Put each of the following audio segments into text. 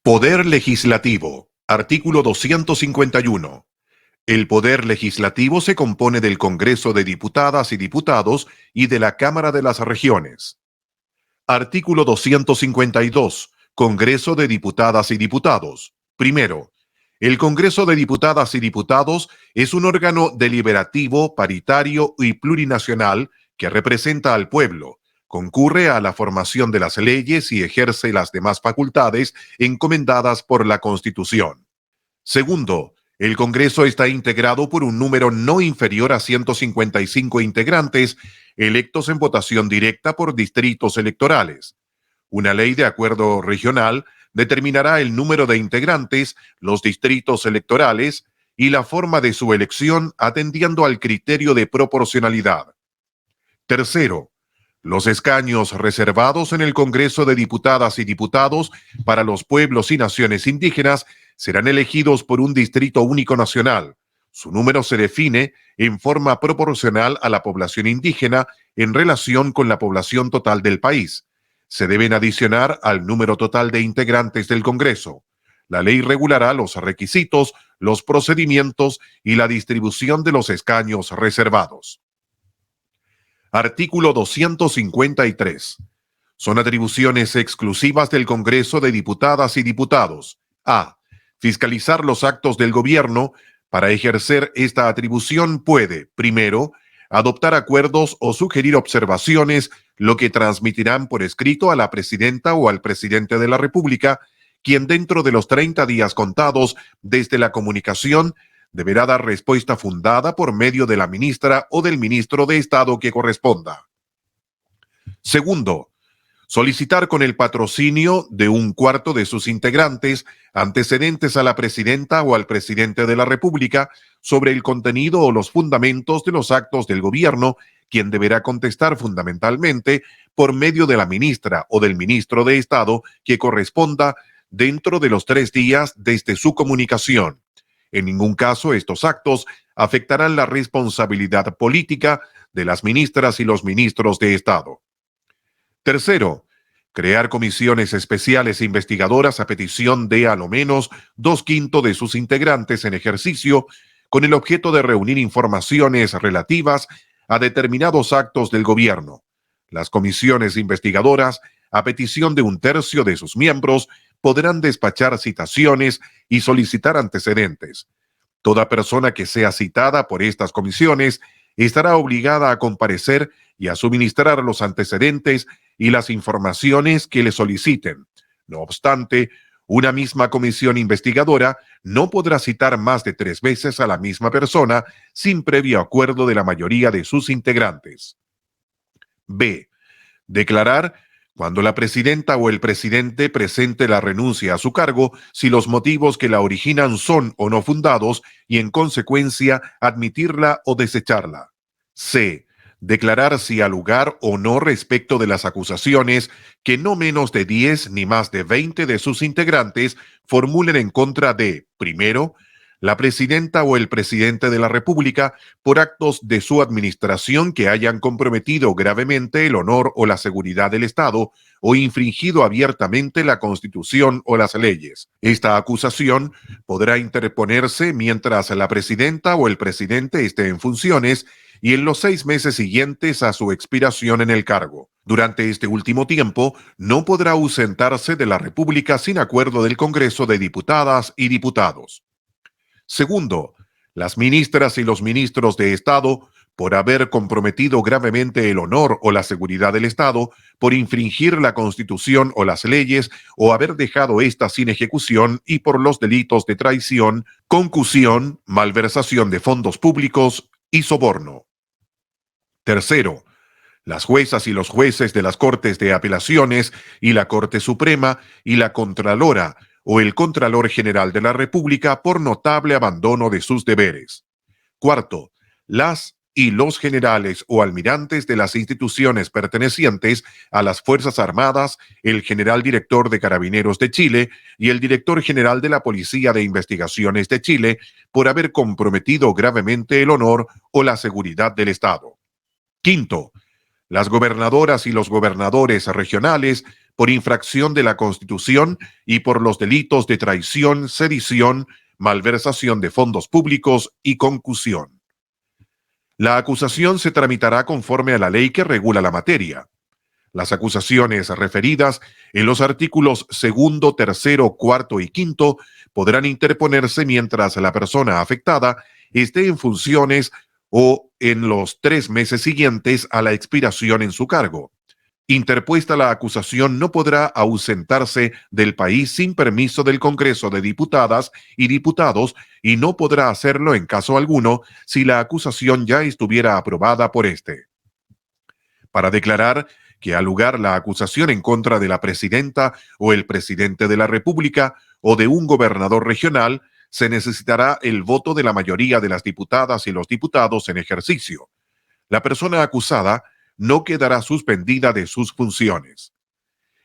Poder legislativo. Artículo 251. El poder legislativo se compone del Congreso de Diputadas y Diputados y de la Cámara de las Regiones. Artículo 252. Congreso de Diputadas y Diputados. Primero, el Congreso de Diputadas y Diputados es un órgano deliberativo, paritario y plurinacional que representa al pueblo, concurre a la formación de las leyes y ejerce las demás facultades encomendadas por la Constitución. Segundo, el Congreso está integrado por un número no inferior a 155 integrantes, electos en votación directa por distritos electorales. Una ley de acuerdo regional determinará el número de integrantes, los distritos electorales y la forma de su elección atendiendo al criterio de proporcionalidad. Tercero, los escaños reservados en el Congreso de Diputadas y Diputados para los pueblos y naciones indígenas serán elegidos por un distrito único nacional. Su número se define en forma proporcional a la población indígena en relación con la población total del país. Se deben adicionar al número total de integrantes del Congreso. La ley regulará los requisitos, los procedimientos y la distribución de los escaños reservados. Artículo 253. Son atribuciones exclusivas del Congreso de Diputadas y Diputados. A. Fiscalizar los actos del gobierno. Para ejercer esta atribución puede, primero, adoptar acuerdos o sugerir observaciones, lo que transmitirán por escrito a la presidenta o al presidente de la República, quien dentro de los 30 días contados desde la comunicación deberá dar respuesta fundada por medio de la ministra o del ministro de Estado que corresponda. Segundo, solicitar con el patrocinio de un cuarto de sus integrantes antecedentes a la presidenta o al presidente de la República sobre el contenido o los fundamentos de los actos del gobierno, quien deberá contestar fundamentalmente por medio de la ministra o del ministro de Estado que corresponda dentro de los 3 días desde su comunicación. En ningún caso estos actos afectarán la responsabilidad política de las ministras y los ministros de Estado. Tercero, crear comisiones especiales investigadoras a petición de a lo menos 2/5 de sus integrantes en ejercicio, con el objeto de reunir informaciones relativas a determinados actos del gobierno. Las comisiones investigadoras, a petición de 1/3 de sus miembros, podrán despachar citaciones y solicitar antecedentes. Toda persona que sea citada por estas comisiones estará obligada a comparecer y a suministrar los antecedentes y las informaciones que le soliciten. No obstante, una misma comisión investigadora no podrá citar más de 3 veces a la misma persona sin previo acuerdo de la mayoría de sus integrantes. B. Declarar cuando la presidenta o el presidente presente la renuncia a su cargo si los motivos que la originan son o no fundados y en consecuencia admitirla o desecharla. C. Declarar si ha lugar o no respecto de las acusaciones que no menos de 10 ni más de 20 de sus integrantes formulen en contra de, primero, la presidenta o el presidente de la República por actos de su administración que hayan comprometido gravemente el honor o la seguridad del Estado o infringido abiertamente la Constitución o las leyes. Esta acusación podrá interponerse mientras la presidenta o el presidente esté en funciones y en los 6 meses siguientes a su expiración en el cargo. Durante este último tiempo, no podrá ausentarse de la República sin acuerdo del Congreso de Diputadas y Diputados. Segundo, las ministras y los ministros de Estado, por haber comprometido gravemente el honor o la seguridad del Estado, por infringir la Constitución o las leyes, o haber dejado éstas sin ejecución, y por los delitos de traición, concusión, malversación de fondos públicos y soborno. Tercero, las juezas y los jueces de las Cortes de Apelaciones y la Corte Suprema y la Contralora o el Contralor General de la República por notable abandono de sus deberes. Cuarto, las y los generales o almirantes de las instituciones pertenecientes a las Fuerzas Armadas, el general director de Carabineros de Chile y el director general de la Policía de Investigaciones de Chile por haber comprometido gravemente el honor o la seguridad del Estado. Quinto, las gobernadoras y los gobernadores regionales por infracción de la Constitución y por los delitos de traición, sedición, malversación de fondos públicos y concusión. La acusación se tramitará conforme a la ley que regula la materia. Las acusaciones referidas en los artículos segundo, tercero, cuarto y quinto podrán interponerse mientras la persona afectada esté en funciones o en los 3 meses siguientes a la expiración en su cargo. Interpuesta la acusación, no podrá ausentarse del país sin permiso del Congreso de Diputadas y Diputados y no podrá hacerlo en caso alguno si la acusación ya estuviera aprobada por éste. Para declarar que al lugar la acusación en contra de la presidenta o el presidente de la República o de un gobernador regional, se necesitará el voto de la mayoría de las diputadas y los diputados en ejercicio. La persona acusada no quedará suspendida de sus funciones.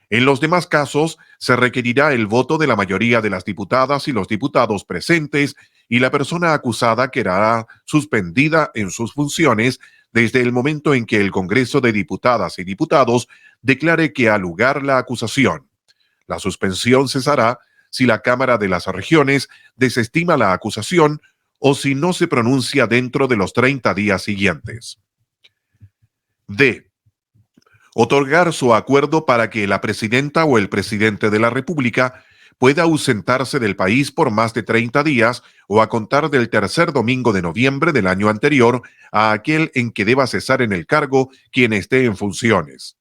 En los demás casos, se requerirá el voto de la mayoría de las diputadas y los diputados presentes y la persona acusada quedará suspendida en sus funciones desde el momento en que el Congreso de Diputadas y Diputados declare que ha lugar la acusación. La suspensión cesará si la Cámara de las Regiones desestima la acusación o si no se pronuncia dentro de los 30 días siguientes. D. Otorgar su acuerdo para que la presidenta o el presidente de la República pueda ausentarse del país por más de 30 días o a contar del tercer domingo de noviembre del año anterior a aquel en que deba cesar en el cargo quien esté en funciones.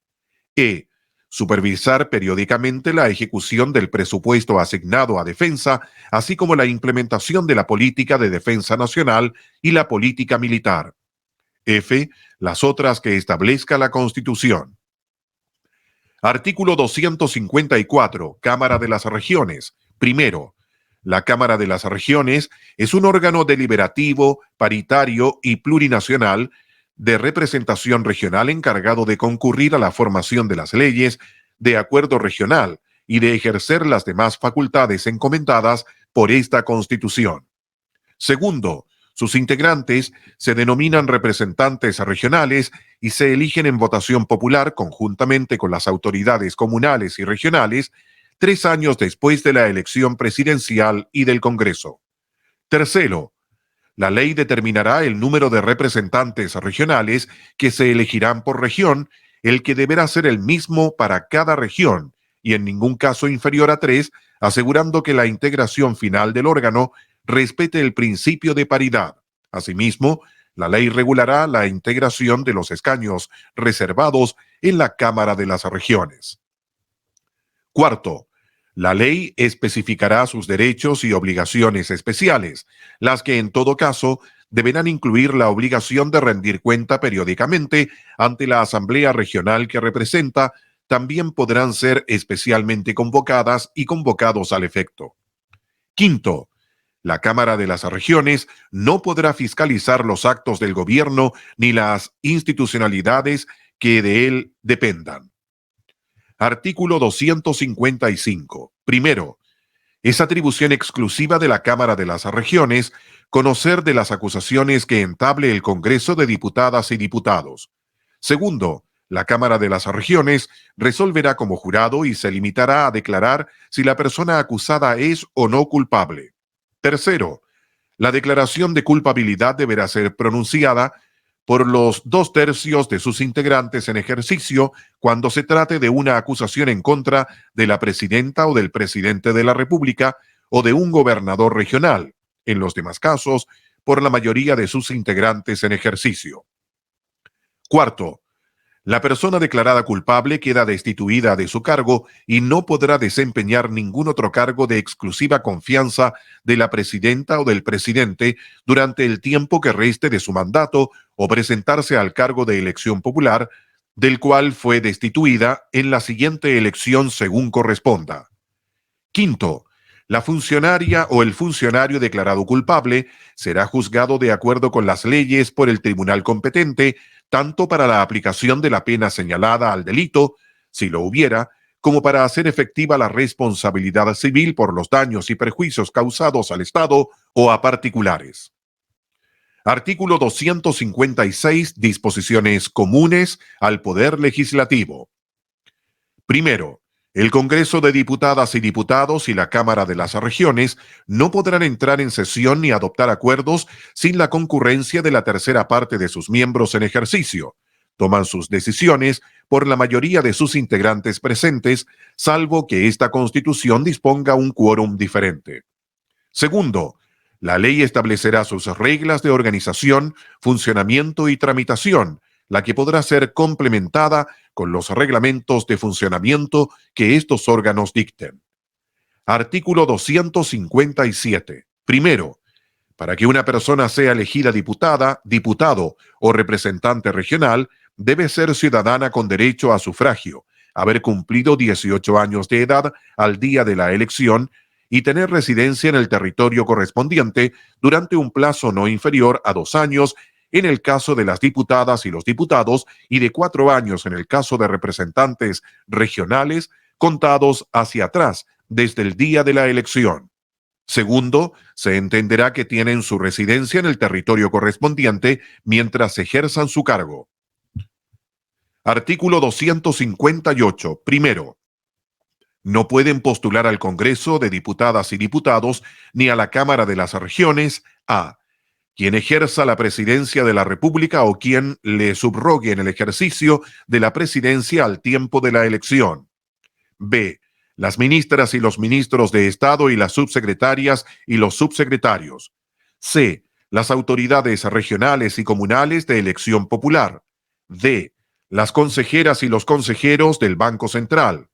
E. Supervisar periódicamente la ejecución del presupuesto asignado a defensa, así como la implementación de la política de defensa nacional y la política militar. F. Las otras que establezca la Constitución. Artículo 254. Cámara de las Regiones. Primero, la Cámara de las Regiones es un órgano deliberativo, paritario y plurinacional de representación regional encargado de concurrir a la formación de las leyes de acuerdo regional y de ejercer las demás facultades encomendadas por esta Constitución. Segundo, sus integrantes se denominan representantes regionales y se eligen en votación popular conjuntamente con las autoridades comunales y regionales 3 años después de la elección presidencial y del Congreso. Tercero, la ley determinará el número de representantes regionales que se elegirán por región, el que deberá ser el mismo para cada región y en ningún caso inferior a 3, asegurando que la integración final del órgano respete el principio de paridad. Asimismo, la ley regulará la integración de los escaños reservados en la Cámara de las Regiones. Cuarto, la ley especificará sus derechos y obligaciones especiales, las que en todo caso deberán incluir la obligación de rendir cuenta periódicamente ante la Asamblea Regional que representa. También podrán ser especialmente convocadas y convocados al efecto. Quinto, la Cámara de las Regiones no podrá fiscalizar los actos del gobierno ni las institucionalidades que de él dependan. Artículo 255. Primero, es atribución exclusiva de la Cámara de las Regiones conocer de las acusaciones que entable el Congreso de Diputadas y Diputados. Segundo, la Cámara de las Regiones resolverá como jurado y se limitará a declarar si la persona acusada es o no culpable. Tercero, la declaración de culpabilidad deberá ser pronunciada por los 2/3 de sus integrantes en ejercicio cuando se trate de una acusación en contra de la presidenta o del presidente de la República o de un gobernador regional. En los demás casos, por la mayoría de sus integrantes en ejercicio. Cuarto, la persona declarada culpable queda destituida de su cargo y no podrá desempeñar ningún otro cargo de exclusiva confianza de la presidenta o del presidente durante el tiempo que reste de su mandato o presentarse al cargo de elección popular, del cual fue destituida en la siguiente elección según corresponda. Quinto, la funcionaria o el funcionario declarado culpable será juzgado de acuerdo con las leyes por el tribunal competente, tanto para la aplicación de la pena señalada al delito, si lo hubiera, como para hacer efectiva la responsabilidad civil por los daños y perjuicios causados al Estado o a particulares. Artículo 256. Disposiciones comunes al Poder Legislativo. Primero, El Congreso de Diputadas y Diputados y la Cámara de las Regiones no podrán entrar en sesión ni adoptar acuerdos sin la concurrencia de la tercera parte de sus miembros en ejercicio. Toman sus decisiones por la mayoría de sus integrantes presentes, salvo que esta Constitución disponga un quórum diferente. Segundo, la ley establecerá sus reglas de organización, funcionamiento y tramitación, la que podrá ser complementada con los reglamentos de funcionamiento que estos órganos dicten. Artículo 257. Primero, para que una persona sea elegida diputada, diputado o representante regional, debe ser ciudadana con derecho a sufragio, haber cumplido 18 años de edad al día de la elección y tener residencia en el territorio correspondiente durante un plazo no inferior a 2 años en el caso de las diputadas y los diputados y de 4 años en el caso de representantes regionales, contados hacia atrás desde el día de la elección. Segundo, se entenderá que tienen su residencia en el territorio correspondiente mientras ejerzan su cargo. Artículo 258. Primero, no pueden postular al Congreso de Diputadas y Diputados ni a la Cámara de las Regiones a quien ejerza la presidencia de la República o quien le subrogue en el ejercicio de la presidencia al tiempo de la elección. B. Las ministras y los ministros de Estado y las subsecretarias y los subsecretarios. C. Las autoridades regionales y comunales de elección popular. D. Las consejeras y los consejeros del Banco Central.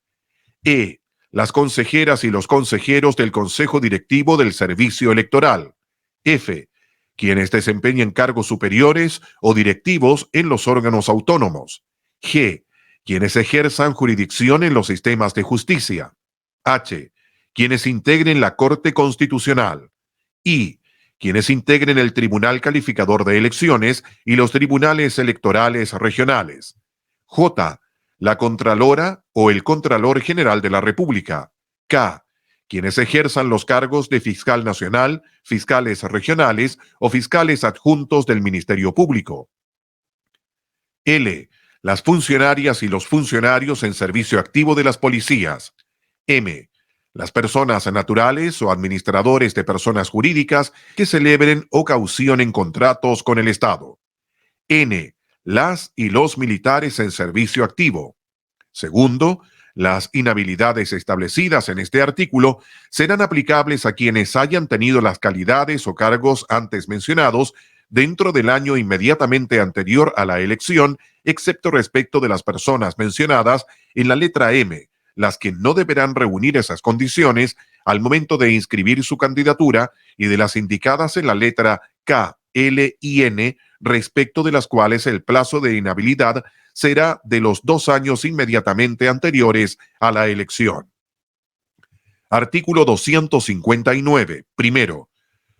E. Las consejeras y los consejeros del Consejo Directivo del Servicio Electoral. F. Quienes desempeñen cargos superiores o directivos en los órganos autónomos. G. Quienes ejerzan jurisdicción en los sistemas de justicia. H. Quienes integren la Corte Constitucional. I. Quienes integren el Tribunal Calificador de Elecciones y los tribunales electorales regionales. J. La Contralora o el Contralor General de la República. K. Quienes ejerzan los cargos de fiscal nacional, fiscales regionales o fiscales adjuntos del Ministerio Público. L. Las funcionarias y los funcionarios en servicio activo de las policías. M. Las personas naturales o administradores de personas jurídicas que celebren o caucionen contratos con el Estado. N. Las y los militares en servicio activo. Segundo, las inhabilidades establecidas en este artículo serán aplicables a quienes hayan tenido las calidades o cargos antes mencionados dentro del año inmediatamente anterior a la elección, excepto respecto de las personas mencionadas en la letra M, las que no deberán reunir esas condiciones al momento de inscribir su candidatura, y de las indicadas en la letra K, L y N, respecto de las cuales el plazo de inhabilidad será de los 2 años inmediatamente anteriores a la elección. Artículo 259. Primero,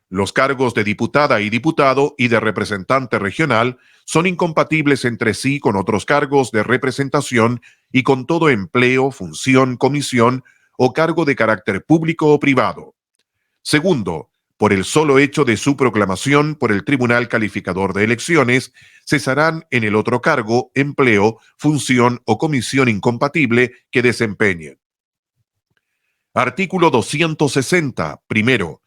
los cargos de diputada y diputado y de representante regional son incompatibles entre sí con otros cargos de representación y con todo empleo, función, comisión o cargo de carácter público o privado. Segundo, por el solo hecho de su proclamación por el Tribunal Calificador de Elecciones, cesarán en el otro cargo, empleo, función o comisión incompatible que desempeñen. Artículo 260. Primero,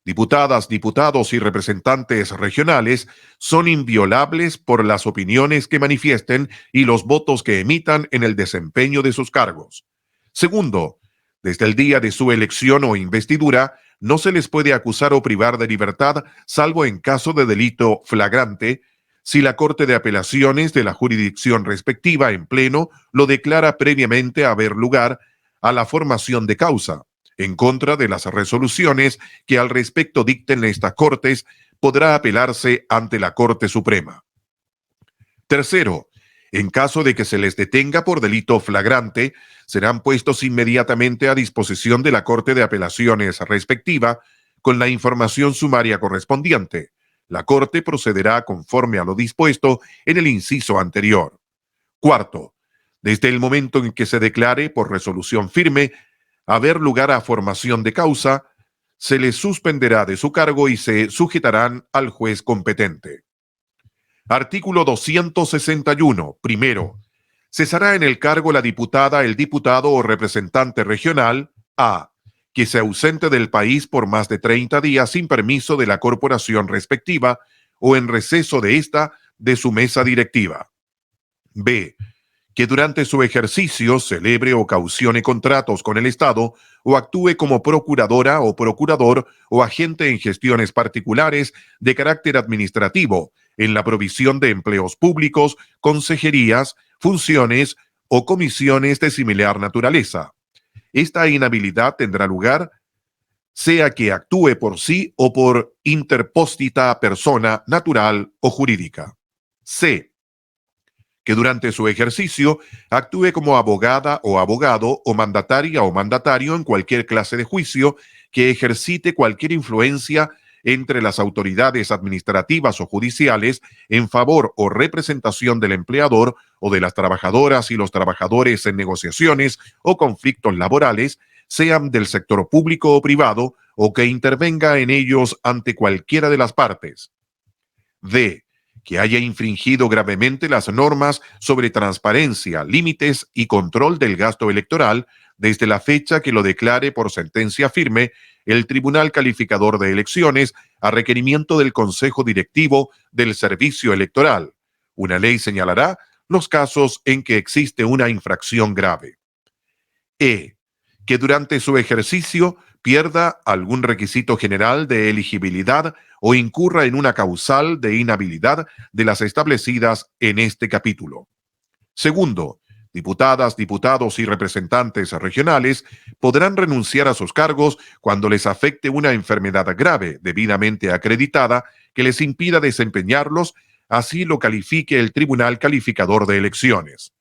diputadas, diputados y representantes regionales son inviolables por las opiniones que manifiesten y los votos que emitan en el desempeño de sus cargos. Segundo, desde el día de su elección o investidura, no se les puede acusar o privar de libertad, salvo en caso de delito flagrante, si la Corte de Apelaciones de la jurisdicción respectiva en pleno lo declara previamente haber lugar a la formación de causa. En contra de las resoluciones que al respecto dicten estas Cortes, podrá apelarse ante la Corte Suprema. Tercero, en caso de que se les detenga por delito flagrante, serán puestos inmediatamente a disposición de la Corte de Apelaciones respectiva con la información sumaria correspondiente. La Corte procederá conforme a lo dispuesto en el inciso anterior. Cuarto, desde el momento en que se declare por resolución firme haber lugar a formación de causa, se les suspenderá de su cargo y se sujetarán al juez competente. Artículo 261. Primero, Cesará en el cargo la diputada, el diputado o representante regional a. Que se ausente del país por más de 30 días sin permiso de la corporación respectiva o en receso de esta de su mesa directiva. B. Que durante su ejercicio celebre o caucione contratos con el Estado o actúe como procuradora o procurador o agente en gestiones particulares de carácter administrativo en la provisión de empleos públicos, consejerías, funciones o comisiones de similar naturaleza. Esta inhabilidad tendrá lugar sea que actúe por sí o por interpósita persona natural o jurídica. C. Que durante su ejercicio actúe como abogada o abogado o mandataria o mandatario en cualquier clase de juicio que ejercite cualquier influencia entre las autoridades administrativas o judiciales en favor o representación del empleador o de las trabajadoras y los trabajadores en negociaciones o conflictos laborales, sean del sector público o privado, o que intervenga en ellos ante cualquiera de las partes. D. Que haya infringido gravemente las normas sobre transparencia, límites y control del gasto electoral desde la fecha que lo declare por sentencia firme el Tribunal Calificador de Elecciones a requerimiento del Consejo Directivo del Servicio Electoral. Una ley señalará los casos en que existe una infracción grave. E. Que durante su ejercicio pierda algún requisito general de elegibilidad o incurra en una causal de inhabilidad de las establecidas en este capítulo. Segundo, diputadas, diputados y representantes regionales podrán renunciar a sus cargos cuando les afecte una enfermedad grave debidamente acreditada que les impida desempeñarlos, así lo califique el Tribunal Calificador de Elecciones.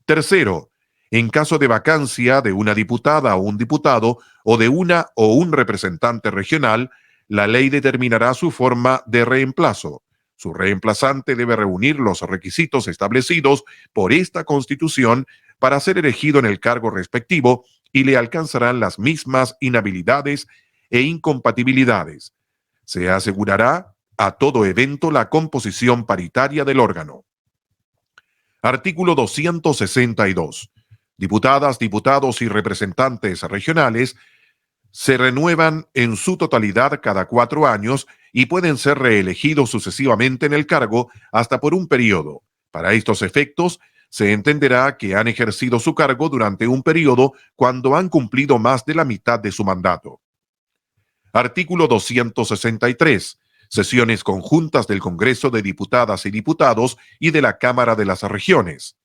Tercero, en caso de vacancia de una diputada o un diputado o de una o un representante regional, la ley determinará su forma de reemplazo. Su reemplazante debe reunir los requisitos establecidos por esta Constitución para ser elegido en el cargo respectivo y le alcanzarán las mismas inhabilidades e incompatibilidades. Se asegurará a todo evento la composición paritaria del órgano. Artículo 262. Diputadas, diputados y representantes regionales se renuevan en su totalidad cada 4 años y pueden ser reelegidos sucesivamente en el cargo hasta por un periodo. Para estos efectos, se entenderá que han ejercido su cargo durante un periodo cuando han cumplido más de la mitad de su mandato. Artículo 263. Sesiones conjuntas del Congreso de Diputadas y Diputados y de la Cámara de las Regiones.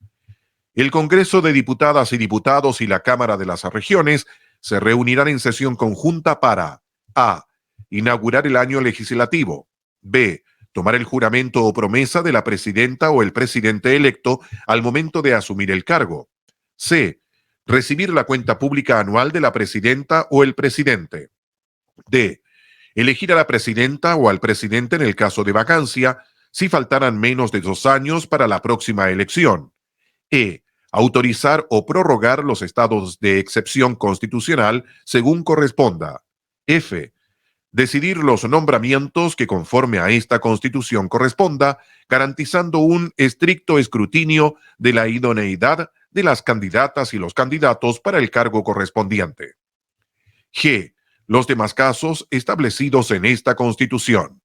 El Congreso de Diputadas y Diputados y la Cámara de las Regiones se reunirán en sesión conjunta para a. Inaugurar el año legislativo. B. Tomar el juramento o promesa de la presidenta o el presidente electo al momento de asumir el cargo. C. Recibir la cuenta pública anual de la presidenta o el presidente. D. Elegir a la presidenta o al presidente en el caso de vacancia, si faltaran menos de 2 años para la próxima elección. E. Autorizar o prorrogar los estados de excepción constitucional según corresponda. F. Decidir los nombramientos que conforme a esta Constitución corresponda, garantizando un estricto escrutinio de la idoneidad de las candidatas y los candidatos para el cargo correspondiente. G. Los demás casos establecidos en esta Constitución.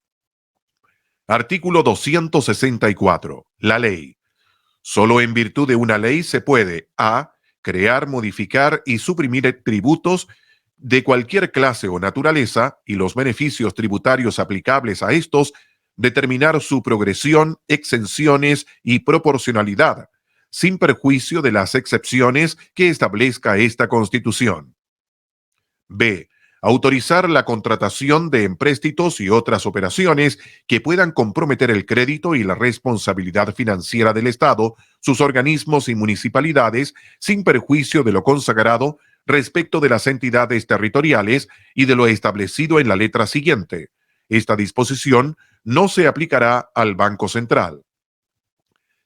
Artículo 264. La ley. Solo en virtud de una ley se puede a. Crear, modificar y suprimir tributos de cualquier clase o naturaleza y los beneficios tributarios aplicables a estos, determinar su progresión, exenciones y proporcionalidad, sin perjuicio de las excepciones que establezca esta Constitución. B. Autorizar la contratación de empréstitos y otras operaciones que puedan comprometer el crédito y la responsabilidad financiera del Estado, sus organismos y municipalidades, sin perjuicio de lo consagrado respecto de las entidades territoriales y de lo establecido en la letra siguiente. Esta disposición no se aplicará al Banco Central.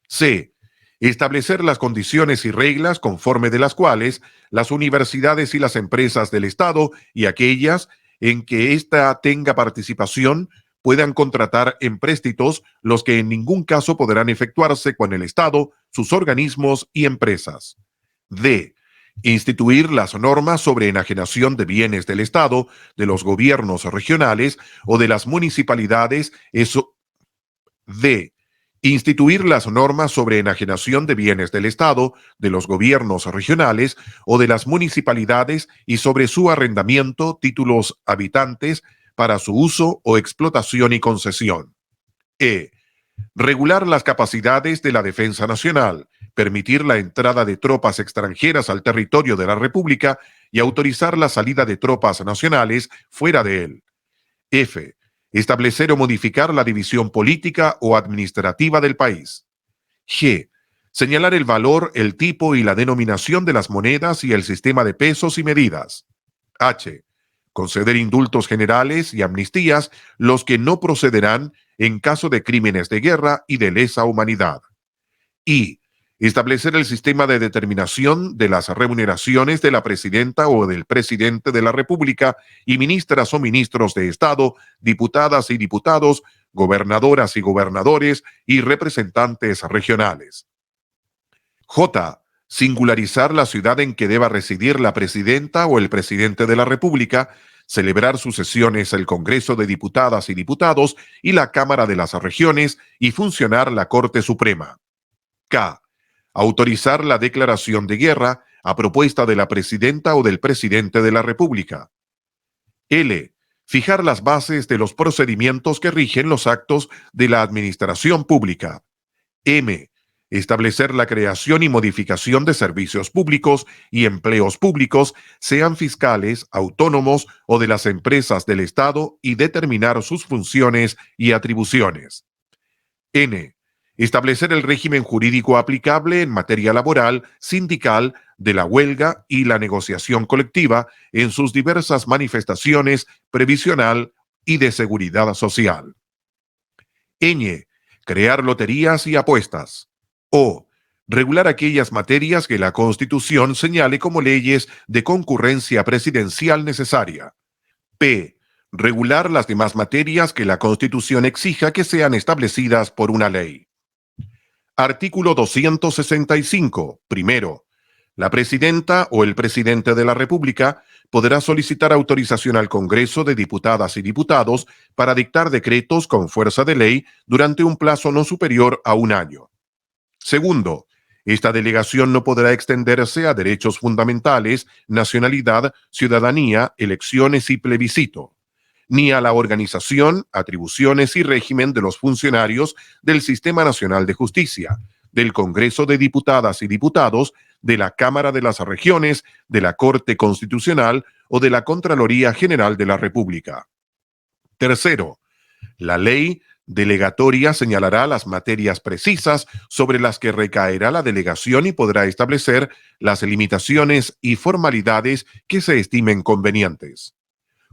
C. Establecer las condiciones y reglas conforme de las cuales las universidades y las empresas del Estado y aquellas en que ésta tenga participación puedan contratar empréstitos, los que en ningún caso podrán efectuarse con el Estado, sus organismos y empresas. D. Instituir las normas sobre enajenación de bienes del Estado, de los gobiernos regionales o de las municipalidades. D. Instituir las normas sobre enajenación de bienes del Estado, de los gobiernos regionales o de las municipalidades y sobre su arrendamiento, títulos habitantes, para su uso o explotación y concesión. E. Regular las capacidades de la defensa nacional, permitir la entrada de tropas extranjeras al territorio de la República y autorizar la salida de tropas nacionales fuera de él. F. Establecer o modificar la división política o administrativa del país. G. Señalar el valor, el tipo y la denominación de las monedas y el sistema de pesos y medidas. H. Conceder indultos generales y amnistías, los que no procederán en caso de crímenes de guerra y de lesa humanidad. I. Establecer el sistema de determinación de las remuneraciones de la presidenta o del presidente de la República y ministras o ministros de Estado, diputadas y diputados, gobernadoras y gobernadores y representantes regionales. J. Singularizar la ciudad en que deba residir la presidenta o el presidente de la República, celebrar sus sesiones el Congreso de Diputadas y Diputados y la Cámara de las Regiones y funcionar la Corte Suprema. K. Autorizar la declaración de guerra a propuesta de la presidenta o del presidente de la República. L. Fijar las bases de los procedimientos que rigen los actos de la administración pública. M. Establecer la creación y modificación de servicios públicos y empleos públicos, sean fiscales, autónomos o de las empresas del Estado, y determinar sus funciones y atribuciones. N. Establecer el régimen jurídico aplicable en materia laboral, sindical, de la huelga y la negociación colectiva en sus diversas manifestaciones, previsional y de seguridad social. Ñ. Crear loterías y apuestas. O. Regular aquellas materias que la Constitución señale como leyes de concurrencia presidencial necesaria. P. Regular las demás materias que la Constitución exija que sean establecidas por una ley. Artículo 265. Primero, la presidenta o el presidente de la República podrá solicitar autorización al Congreso de Diputadas y Diputados para dictar decretos con fuerza de ley durante un plazo no superior a un año. Segundo, esta delegación no podrá extenderse a derechos fundamentales, nacionalidad, ciudadanía, elecciones y plebiscito, ni a la organización, atribuciones y régimen de los funcionarios del Sistema Nacional de Justicia, del Congreso de Diputadas y Diputados, de la Cámara de las Regiones, de la Corte Constitucional o de la Contraloría General de la República. Tercero, la ley delegatoria señalará las materias precisas sobre las que recaerá la delegación y podrá establecer las limitaciones y formalidades que se estimen convenientes.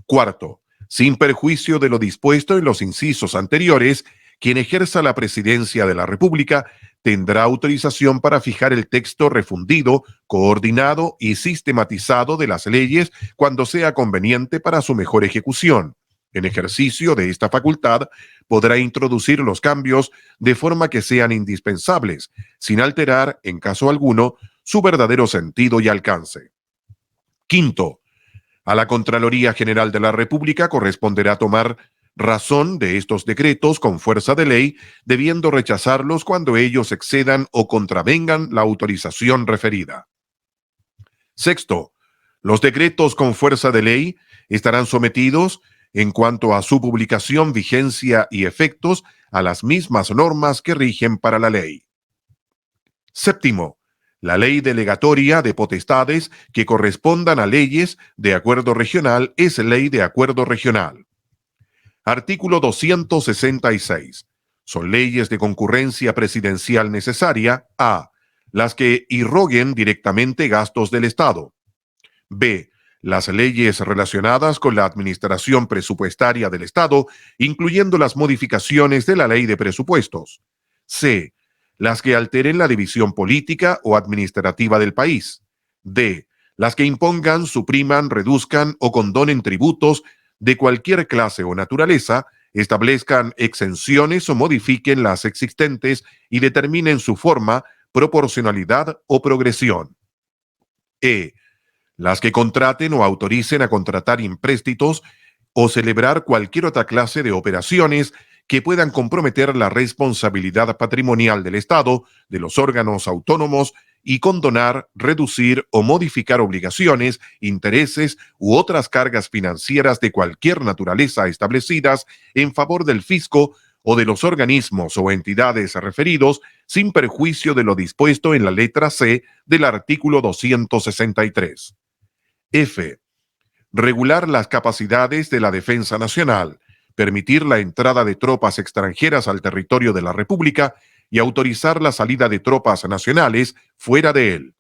Cuarto, sin perjuicio de lo dispuesto en los incisos anteriores, quien ejerza la presidencia de la República tendrá autorización para fijar el texto refundido, coordinado y sistematizado de las leyes cuando sea conveniente para su mejor ejecución. En ejercicio de esta facultad, podrá introducir los cambios de forma que sean indispensables, sin alterar, en caso alguno, su verdadero sentido y alcance. Quinto, a la Contraloría General de la República corresponderá tomar razón de estos decretos con fuerza de ley, debiendo rechazarlos cuando ellos excedan o contravengan la autorización referida. Sexto, los decretos con fuerza de ley estarán sometidos, en cuanto a su publicación, vigencia y efectos, a las mismas normas que rigen para la ley. Séptimo, la ley delegatoria de potestades que correspondan a leyes de acuerdo regional es ley de acuerdo regional. Artículo 266. Son leyes de concurrencia presidencial necesaria: a. Las que irroguen directamente gastos del Estado. B. Las leyes relacionadas con la administración presupuestaria del Estado, incluyendo las modificaciones de la ley de presupuestos. C. Las que alteren la división política o administrativa del país. D. Las que impongan, supriman, reduzcan o condonen tributos de cualquier clase o naturaleza, establezcan exenciones o modifiquen las existentes y determinen su forma, proporcionalidad o progresión. E. Las que contraten o autoricen a contratar empréstitos o celebrar cualquier otra clase de operaciones que puedan comprometer la responsabilidad patrimonial del Estado, de los órganos autónomos y condonar, reducir o modificar obligaciones, intereses u otras cargas financieras de cualquier naturaleza establecidas en favor del fisco o de los organismos o entidades referidos, sin perjuicio de lo dispuesto en la letra C del artículo 263. F. Regular las capacidades de la defensa nacional, permitir la entrada de tropas extranjeras al territorio de la República y autorizar la salida de tropas nacionales fuera de él.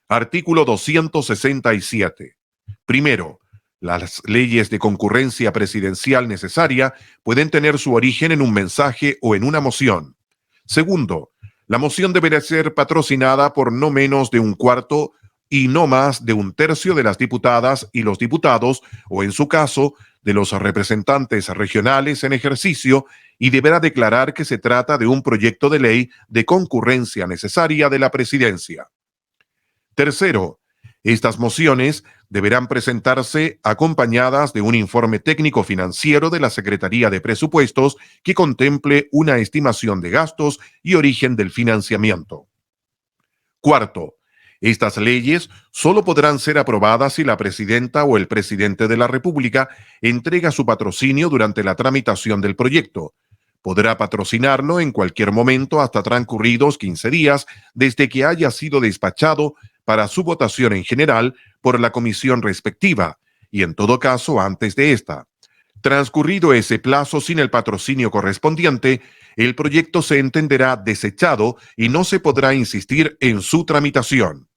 Artículo 267. Primero, las leyes de concurrencia presidencial necesaria pueden tener su origen en un mensaje o en una moción. Segundo, la moción deberá ser patrocinada por no menos de un cuarto y no más de un tercio de las diputadas y los diputados, o en su caso, de los representantes regionales en ejercicio, y deberá declarar que se trata de un proyecto de ley de concurrencia necesaria de la presidencia. Tercero, estas mociones deberán presentarse acompañadas de un informe técnico financiero de la Secretaría de Presupuestos que contemple una estimación de gastos y origen del financiamiento. Cuarto, estas leyes solo podrán ser aprobadas si la presidenta o el presidente de la República entrega su patrocinio durante la tramitación del proyecto. Podrá patrocinarlo en cualquier momento hasta transcurridos 15 días desde que haya sido despachado para su votación en general por la comisión respectiva y en todo caso antes de esta. Transcurrido ese plazo sin el patrocinio correspondiente, el proyecto se entenderá desechado y no se podrá insistir en su tramitación.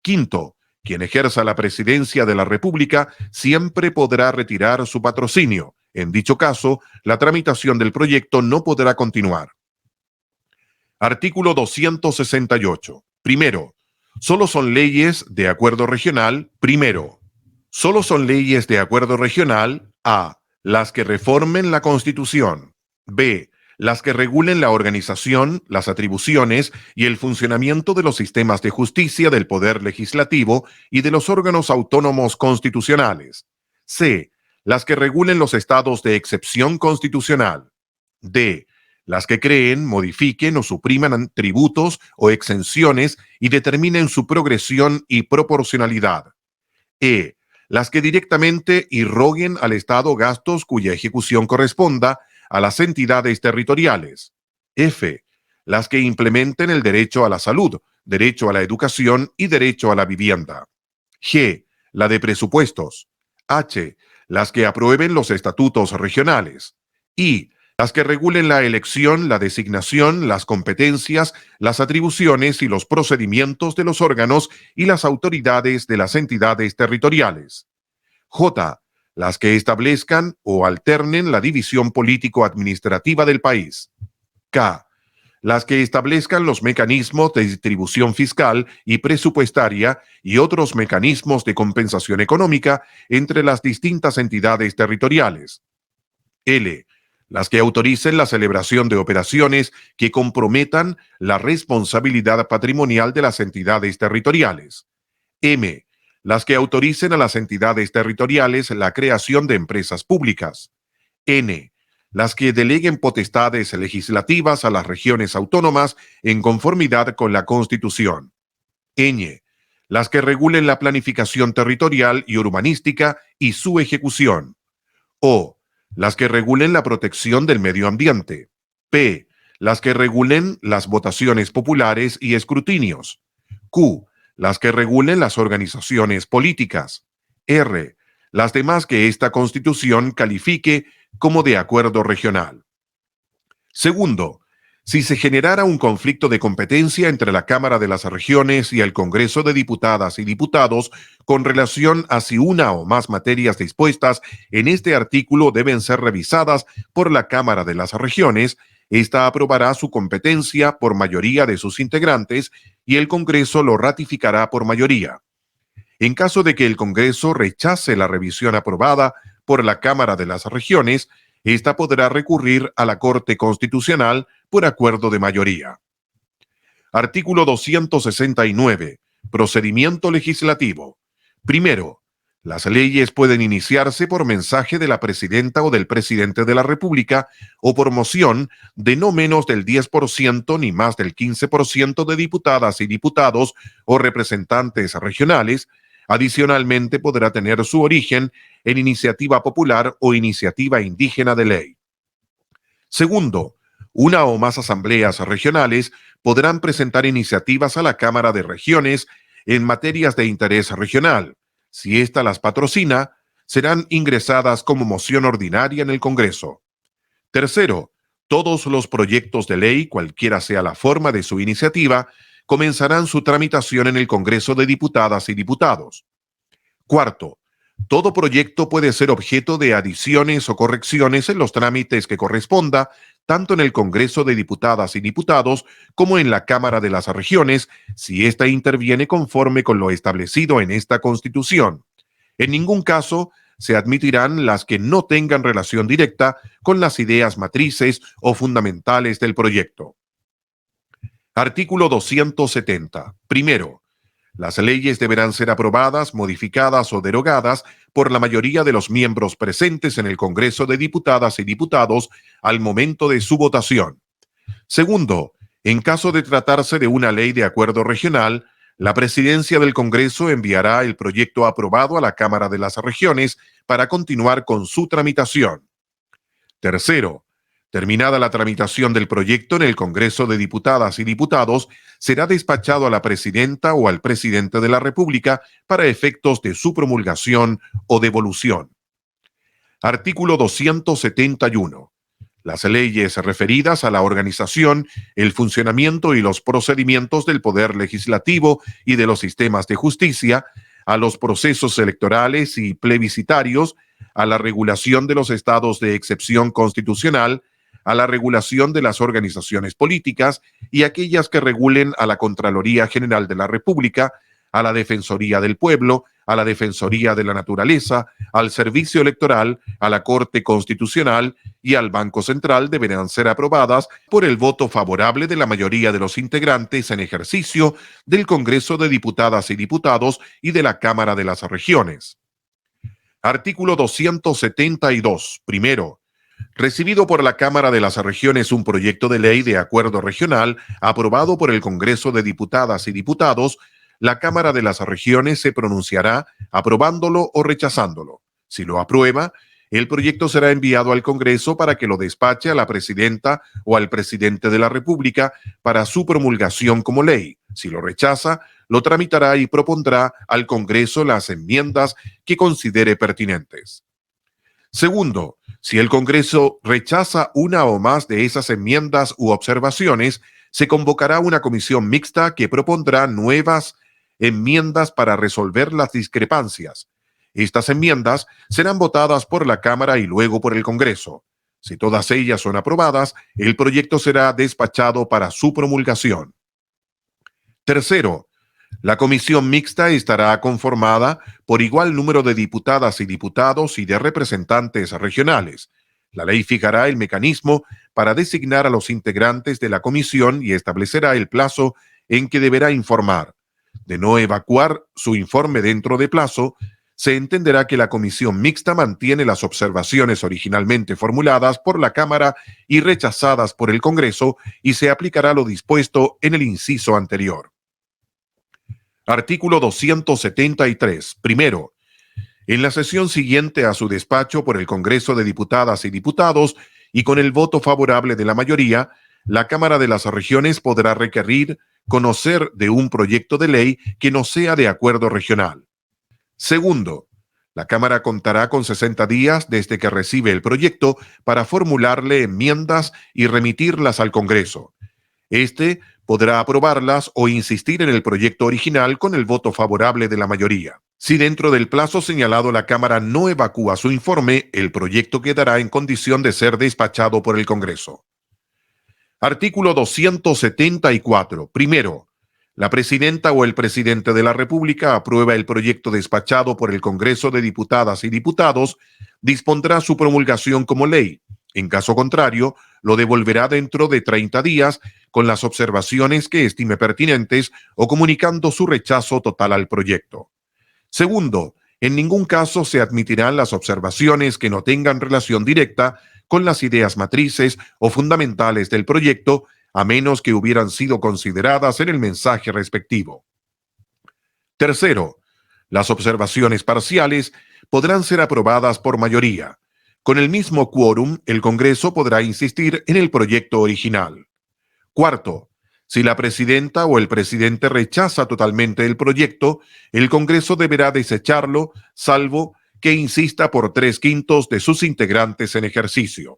Quinto, quien ejerza la presidencia de la República siempre podrá retirar su patrocinio. En dicho caso, la tramitación del proyecto no podrá continuar. Artículo 268. Primero, solo son leyes de acuerdo regional. Primero, solo son leyes de acuerdo regional a. Las que reformen la Constitución. B. Las que regulen la organización, las atribuciones y el funcionamiento de los sistemas de justicia del Poder Legislativo y de los órganos autónomos constitucionales. C. Las que regulen los estados de excepción constitucional. D. Las que creen, modifiquen o supriman tributos o exenciones y determinen su progresión y proporcionalidad. E. Las que directamente irroguen al Estado gastos cuya ejecución corresponda a las entidades territoriales. F. Las que implementen el derecho a la salud, derecho a la educación y derecho a la vivienda. G. La de presupuestos. H. Las que aprueben los estatutos regionales. I. Las que regulen la elección, la designación, las competencias, las atribuciones y los procedimientos de los órganos y las autoridades de las entidades territoriales. J. Las que establezcan o alternen la división político-administrativa del país. K. Las que establezcan los mecanismos de distribución fiscal y presupuestaria y otros mecanismos de compensación económica entre las distintas entidades territoriales. L. Las que autoricen la celebración de operaciones que comprometan la responsabilidad patrimonial de las entidades territoriales. M. Las que autoricen a las entidades territoriales la creación de empresas públicas. N. Las que deleguen potestades legislativas a las regiones autónomas en conformidad con la Constitución. Ñ. Las que regulen la planificación territorial y urbanística y su ejecución. O. Las que regulen la protección del medio ambiente. P. Las que regulen las votaciones populares y escrutinios. Q. Las que regulen las organizaciones políticas. R. Las demás que esta Constitución califique como de acuerdo regional. Segundo, si se generara un conflicto de competencia entre la Cámara de las Regiones y el Congreso de Diputadas y Diputados con relación a si una o más materias dispuestas en este artículo deben ser revisadas por la Cámara de las Regiones, esta aprobará su competencia por mayoría de sus integrantes y el Congreso lo ratificará por mayoría. En caso de que el Congreso rechace la revisión aprobada por la Cámara de las Regiones, Esta podrá recurrir a la Corte Constitucional por acuerdo de mayoría. Artículo 269. Procedimiento legislativo. Primero, las leyes pueden iniciarse por mensaje de la presidenta o del presidente de la República o por moción de no menos del 10% ni más del 15% de diputadas y diputados o representantes regionales. Adicionalmente, podrá tener su origen en iniciativa popular o iniciativa indígena de ley. Segundo, una o más asambleas regionales podrán presentar iniciativas a la Cámara de Regiones en materias de interés regional. Si ésta las patrocina, serán ingresadas como moción ordinaria en el Congreso. Tercero, todos los proyectos de ley, cualquiera sea la forma de su iniciativa, comenzarán su tramitación en el Congreso de Diputadas y Diputados. Cuarto, todo proyecto puede ser objeto de adiciones o correcciones en los trámites que corresponda, tanto en el Congreso de Diputadas y Diputados como en la Cámara de las Regiones, si ésta interviene conforme con lo establecido en esta Constitución. En ningún caso se admitirán las que no tengan relación directa con las ideas matrices o fundamentales del proyecto. Artículo 270. Primero, las leyes deberán ser aprobadas, modificadas o derogadas por la mayoría de los miembros presentes en el Congreso de Diputadas y Diputados al momento de su votación. Segundo, en caso de tratarse de una ley de acuerdo regional, la Presidencia del Congreso enviará el proyecto aprobado a la Cámara de las Regiones para continuar con su tramitación. Tercero, terminada la tramitación del proyecto en el Congreso de Diputadas y Diputados, será despachado a la Presidenta o al Presidente de la República para efectos de su promulgación o devolución. Artículo 271. Las leyes referidas a la organización, el funcionamiento y los procedimientos del Poder Legislativo y de los sistemas de justicia, a los procesos electorales y plebiscitarios, a la regulación de los estados de excepción constitucional, a la regulación de las organizaciones políticas y aquellas que regulen a la Contraloría General de la República, a la Defensoría del Pueblo, a la Defensoría de la Naturaleza, al Servicio Electoral, a la Corte Constitucional y al Banco Central deberán ser aprobadas por el voto favorable de la mayoría de los integrantes en ejercicio del Congreso de Diputadas y Diputados y de la Cámara de las Regiones. Artículo 272. Primero, recibido por la Cámara de las Regiones un proyecto de ley de acuerdo regional aprobado por el Congreso de Diputadas y Diputados, la Cámara de las Regiones se pronunciará aprobándolo o rechazándolo. Si lo aprueba, el proyecto será enviado al Congreso para que lo despache a la Presidenta o al Presidente de la República para su promulgación como ley. Si lo rechaza, lo tramitará y propondrá al Congreso las enmiendas que considere pertinentes. Segundo, si el Congreso rechaza una o más de esas enmiendas u observaciones, se convocará una comisión mixta que propondrá nuevas enmiendas para resolver las discrepancias. Estas enmiendas serán votadas por la Cámara y luego por el Congreso. Si todas ellas son aprobadas, el proyecto será despachado para su promulgación. Tercero, la comisión mixta estará conformada por igual número de diputadas y diputados y de representantes regionales. La ley fijará el mecanismo para designar a los integrantes de la comisión y establecerá el plazo en que deberá informar. De no evacuar su informe dentro de plazo, se entenderá que la comisión mixta mantiene las observaciones originalmente formuladas por la Cámara y rechazadas por el Congreso y se aplicará lo dispuesto en el inciso anterior. Artículo 273. Primero, en la sesión siguiente a su despacho por el Congreso de Diputadas y Diputados y con el voto favorable de la mayoría, la Cámara de las Regiones podrá requerir conocer de un proyecto de ley que no sea de acuerdo regional. Segundo, la Cámara contará con 60 días desde que recibe el proyecto para formularle enmiendas y remitirlas al Congreso. Este podrá aprobarlas o insistir en el proyecto original con el voto favorable de la mayoría. Si dentro del plazo señalado la Cámara no evacúa su informe, el proyecto quedará en condición de ser despachado por el Congreso. Artículo 274. Primero, la Presidenta o el Presidente de la República aprueba el proyecto despachado por el Congreso de Diputadas y Diputados, dispondrá su promulgación como ley. En caso contrario, lo devolverá dentro de 30 días con las observaciones que estime pertinentes o comunicando su rechazo total al proyecto. Segundo, en ningún caso se admitirán las observaciones que no tengan relación directa con las ideas matrices o fundamentales del proyecto, a menos que hubieran sido consideradas en el mensaje respectivo. Tercero, las observaciones parciales podrán ser aprobadas por mayoría. Con el mismo quórum, el Congreso podrá insistir en el proyecto original. Cuarto, si la presidenta o el presidente rechaza totalmente el proyecto, el Congreso deberá desecharlo, salvo que insista por 3/5 de sus integrantes en ejercicio.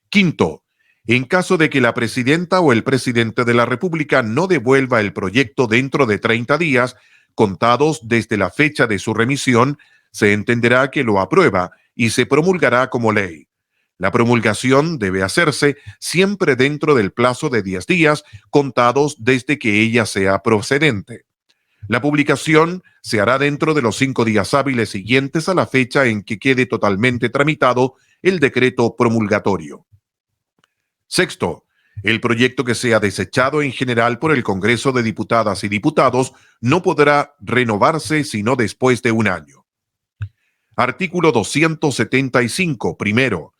Quinto, en caso de que la presidenta o el presidente de la República no devuelva el proyecto dentro de 30 días, contados desde la fecha de su remisión, se entenderá que lo aprueba y se promulgará como ley. La promulgación debe hacerse siempre dentro del plazo de 10 días, contados desde que ella sea procedente. La publicación se hará dentro de los 5 días hábiles siguientes a la fecha en que quede totalmente tramitado el decreto promulgatorio. Sexto, el proyecto que sea desechado en general por el Congreso de Diputadas y Diputados no podrá renovarse sino después de un año. Artículo 275. Primero,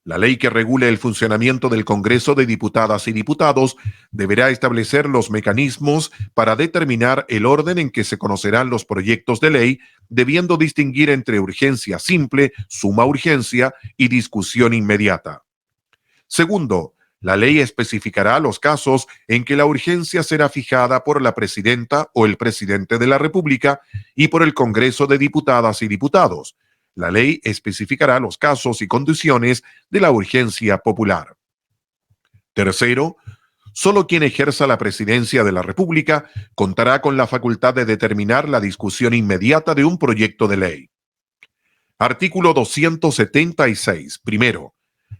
la ley que regule el funcionamiento del Congreso de Diputadas y Diputados deberá establecer los mecanismos para determinar el orden en que se conocerán los proyectos de ley, debiendo distinguir entre urgencia simple, suma urgencia y discusión inmediata. Segundo, la ley especificará los casos en que la urgencia será fijada por la presidenta o el presidente de la República y por el Congreso de Diputadas y Diputados. La ley especificará los casos y condiciones de la urgencia popular. Tercero, solo quien ejerza la presidencia de la República contará con la facultad de determinar la discusión inmediata de un proyecto de ley. Artículo 276. Primero,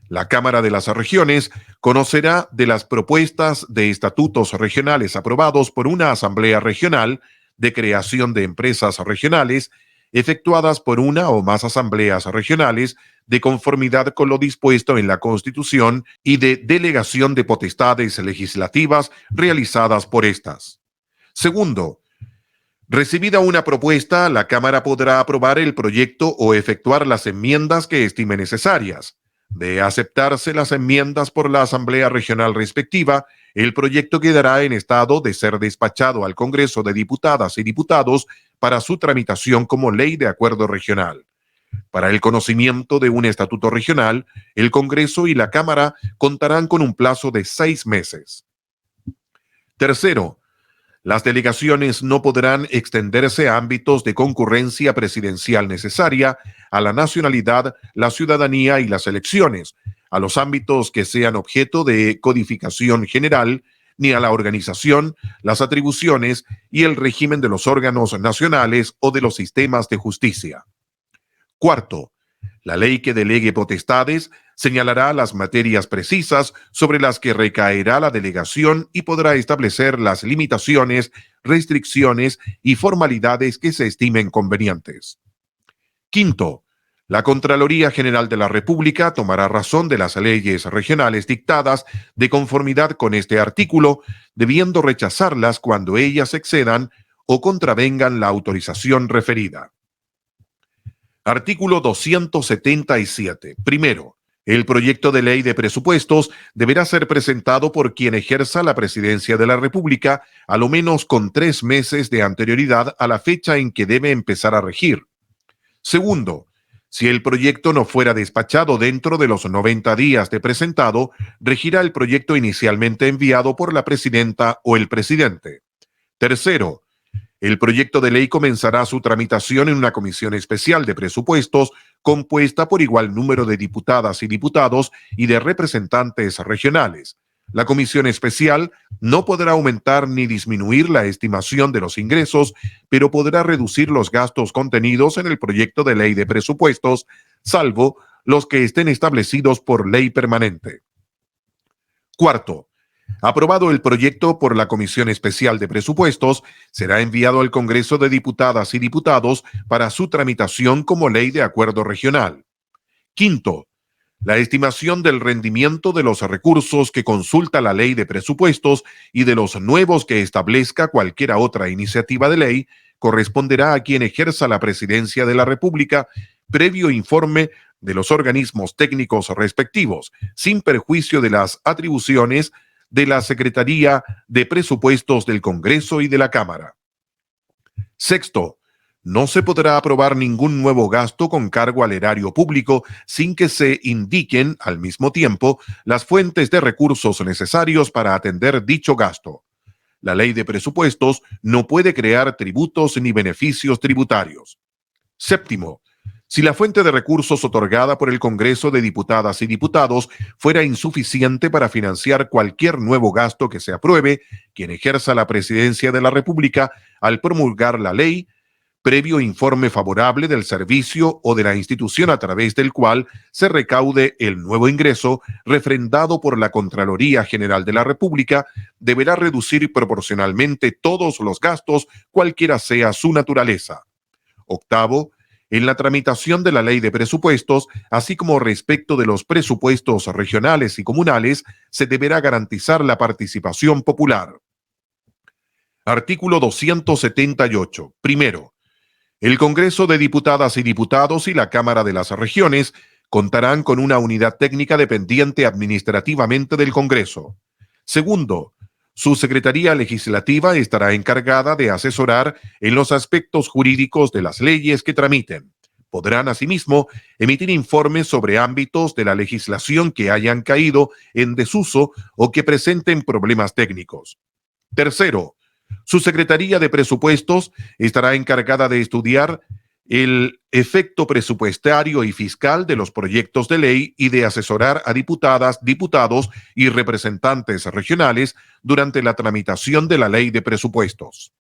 la Cámara de las Regiones conocerá de las propuestas de estatutos regionales aprobados por una asamblea regional de creación de empresas regionales efectuadas por una o más asambleas regionales de conformidad con lo dispuesto en la Constitución y de delegación de potestades legislativas realizadas por estas. Segundo, recibida una propuesta, la Cámara podrá aprobar el proyecto o efectuar las enmiendas que estime necesarias. De aceptarse las enmiendas por la Asamblea Regional respectiva, el proyecto quedará en estado de ser despachado al Congreso de Diputadas y Diputados para su tramitación como ley de acuerdo regional. Para el conocimiento de un estatuto regional, el Congreso y la Cámara contarán con un plazo de 6 meses. Tercero, las delegaciones no podrán extenderse a ámbitos de concurrencia presidencial necesaria, a la nacionalidad, la ciudadanía y las elecciones, a los ámbitos que sean objeto de codificación general, ni a la organización, las atribuciones y el régimen de los órganos nacionales o de los sistemas de justicia. Cuarto, la ley que delegue potestades señalará las materias precisas sobre las que recaerá la delegación y podrá establecer las limitaciones, restricciones y formalidades que se estimen convenientes. Quinto, la Contraloría General de la República tomará razón de las leyes regionales dictadas de conformidad con este artículo, debiendo rechazarlas cuando ellas excedan o contravengan la autorización referida. Artículo 277. Primero, el proyecto de ley de presupuestos deberá ser presentado por quien ejerza la presidencia de la República a lo menos con 3 meses de anterioridad a la fecha en que debe empezar a regir. Segundo, si el proyecto no fuera despachado dentro de los 90 días de presentado, regirá el proyecto inicialmente enviado por la presidenta o el presidente. Tercero, el proyecto de ley comenzará su tramitación en una comisión especial de presupuestos compuesta por igual número de diputadas y diputados y de representantes regionales. La comisión especial no podrá aumentar ni disminuir la estimación de los ingresos, pero podrá reducir los gastos contenidos en el proyecto de ley de presupuestos, salvo los que estén establecidos por ley permanente. Cuarto, aprobado el proyecto por la Comisión Especial de Presupuestos, será enviado al Congreso de Diputadas y Diputados para su tramitación como ley de acuerdo regional. Quinto, La estimación del rendimiento de los recursos que consulta la ley de presupuestos y de los nuevos que establezca cualquier otra iniciativa de ley corresponderá a quien ejerza la presidencia de la República, previo informe de los organismos técnicos respectivos, sin perjuicio de las atribuciones de la Secretaría de Presupuestos del Congreso y de la Cámara. Sexto, no se podrá aprobar ningún nuevo gasto con cargo al erario público sin que se indiquen al mismo tiempo las fuentes de recursos necesarios para atender dicho gasto. La ley de presupuestos no puede crear tributos ni beneficios tributarios. Séptimo, si la fuente de recursos otorgada por el Congreso de Diputadas y Diputados fuera insuficiente para financiar cualquier nuevo gasto que se apruebe, quien ejerza la presidencia de la República, al promulgar la ley, previo informe favorable del servicio o de la institución a través del cual se recaude el nuevo ingreso, refrendado por la Contraloría General de la República, deberá reducir proporcionalmente todos los gastos, cualquiera sea su naturaleza. Octavo, en la tramitación de la ley de presupuestos, así como respecto de los presupuestos regionales y comunales, se deberá garantizar la participación popular. Artículo 278. Primero, el Congreso de Diputadas y Diputados y la Cámara de las Regiones contarán con una unidad técnica dependiente administrativamente del Congreso. Segundo, su Secretaría Legislativa estará encargada de asesorar en los aspectos jurídicos de las leyes que tramiten. Podrán, asimismo, emitir informes sobre ámbitos de la legislación que hayan caído en desuso o que presenten problemas técnicos. Tercero, su Secretaría de Presupuestos estará encargada de estudiar el efecto presupuestario y fiscal de los proyectos de ley y de asesorar a diputadas, diputados y representantes regionales durante la tramitación de la ley de presupuestos.